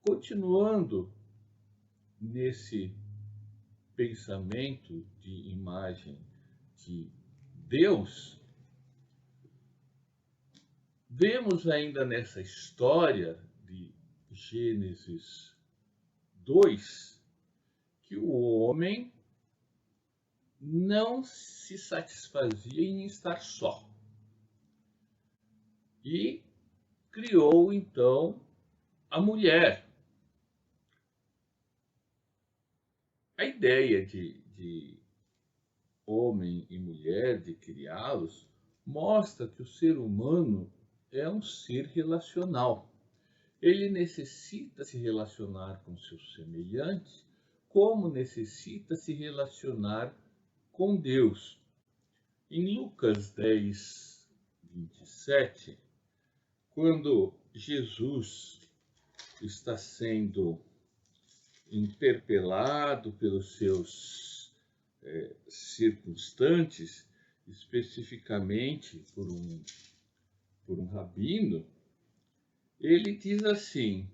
Continuando nesse pensamento de imagem de Deus, vemos ainda nessa história de Gênesis 2 que o homem não se satisfazia em estar só e criou então a mulher. A ideia de homem e mulher, de criá-los, mostra que o ser humano é um ser relacional. Ele necessita se relacionar com seus semelhantes, como necessita se relacionar com Deus. Em Lucas 10, 27, quando Jesus está sendo interpelado pelos seus circunstantes, especificamente por um rabino, ele diz assim: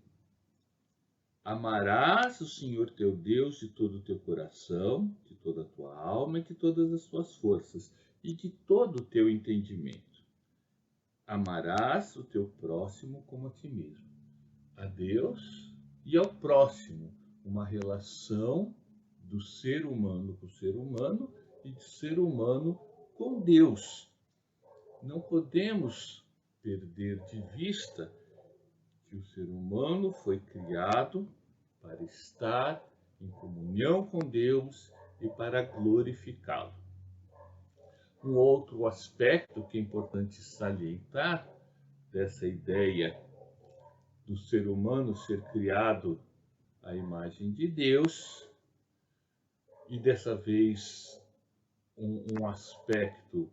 amarás o Senhor teu Deus de todo o teu coração, de toda a tua alma e de todas as tuas forças e de todo o teu entendimento. Amarás o teu próximo como a ti mesmo. A Deus e ao próximo, uma relação do ser humano com o ser humano e do ser humano com Deus. Não podemos perder de vista que o ser humano foi criado para estar em comunhão com Deus e para glorificá-lo. Um outro aspecto que é importante salientar dessa ideia do ser humano ser criado à imagem de Deus, e dessa vez um aspecto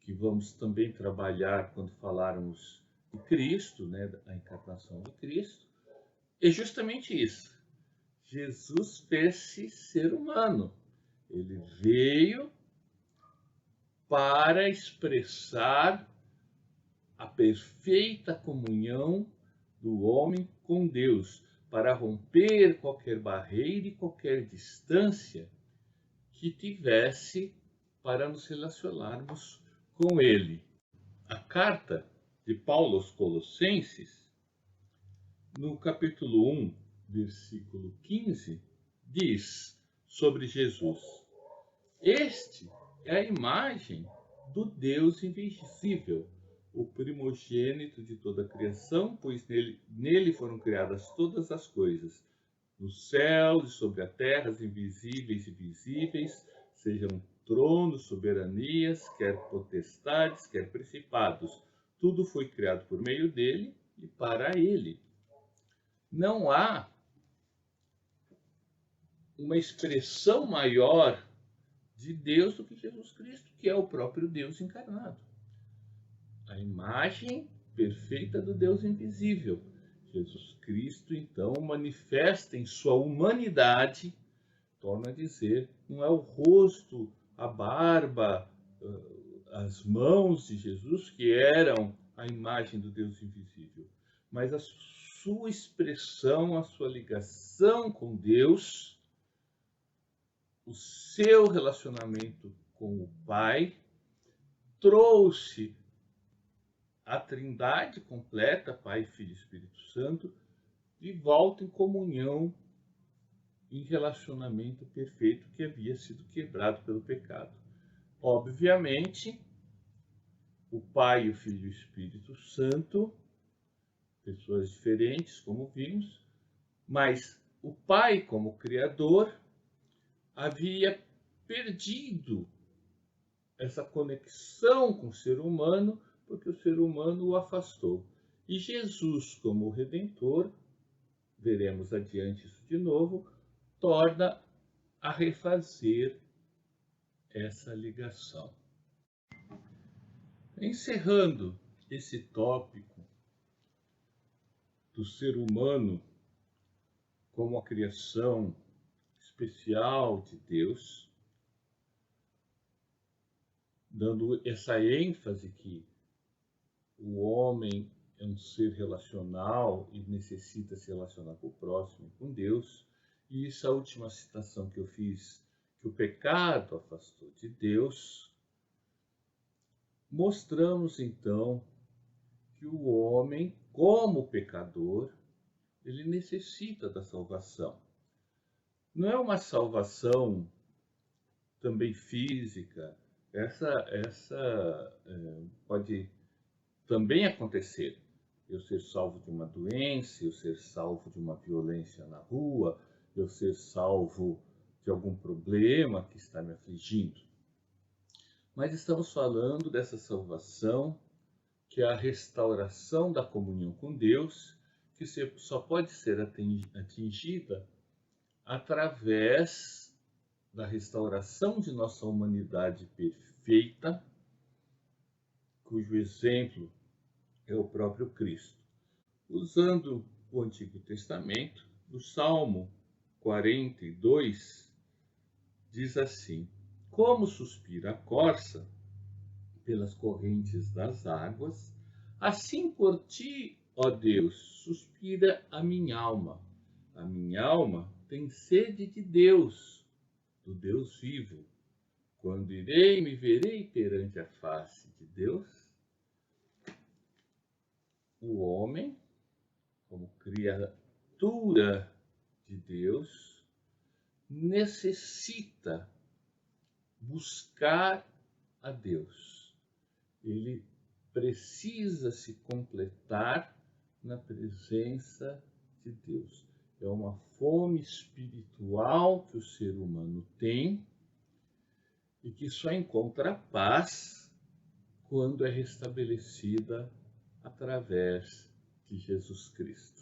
que vamos também trabalhar quando falarmos de Cristo, né, a encarnação de Cristo, é justamente isso. Jesus fez-se ser humano. Ele veio para expressar a perfeita comunhão do homem com Deus, para romper qualquer barreira e qualquer distância que tivesse para nos relacionarmos com Ele. A carta de Paulo aos Colossenses, no capítulo 1, versículo 15, diz sobre Jesus: este é a imagem do Deus invisível, o primogênito de toda a criação, pois nele foram criadas todas as coisas, nos céus e sobre a terra, as invisíveis e visíveis, sejam tronos, soberanias, quer potestades, quer principados. Tudo foi criado por meio dele e para ele. Não há uma expressão maior de Deus do que Jesus Cristo, que é o próprio Deus encarnado. A imagem perfeita do Deus invisível. Jesus Cristo, então, manifesta em sua humanidade, torna a dizer, não é o rosto, a barba, as mãos de Jesus que eram a imagem do Deus invisível, mas a sua expressão, a sua ligação com Deus, o seu relacionamento com o Pai, trouxe a Trindade completa, Pai, Filho e Espírito Santo, de volta em comunhão, em relacionamento perfeito que havia sido quebrado pelo pecado. Obviamente, o Pai, o Filho e o Espírito Santo, pessoas diferentes, como vimos, mas o Pai, como Criador, havia perdido essa conexão com o ser humano, porque o ser humano o afastou. E Jesus, como Redentor, veremos adiante isso de novo, torna a refazer essa ligação. Encerrando esse tópico do ser humano como a criação especial de Deus, dando essa ênfase que o homem é um ser relacional e necessita se relacionar com o próximo e com Deus. E essa última citação que eu fiz, que o pecado afastou de Deus, mostramos então que o homem, como pecador, ele necessita da salvação. Não é uma salvação também física, essa pode também acontecer. Eu ser salvo de uma doença, eu ser salvo de uma violência na rua, eu ser salvo de algum problema que está me afligindo. Mas estamos falando dessa salvação, que é a restauração da comunhão com Deus, que só pode ser atingida através da restauração de nossa humanidade perfeita, cujo exemplo é o próprio Cristo. Usando o Antigo Testamento, o Salmo 42 diz assim: Como suspira a corça pelas correntes das águas, assim por ti, ó Deus, suspira a minha alma. A minha alma tem sede de Deus, do Deus vivo. Quando irei, me verei perante a face de Deus. O homem, como criatura de Deus, necessita buscar a Deus. Ele precisa se completar na presença de Deus. É uma fome espiritual que o ser humano tem e que só encontra paz quando é restabelecida através de Jesus Cristo.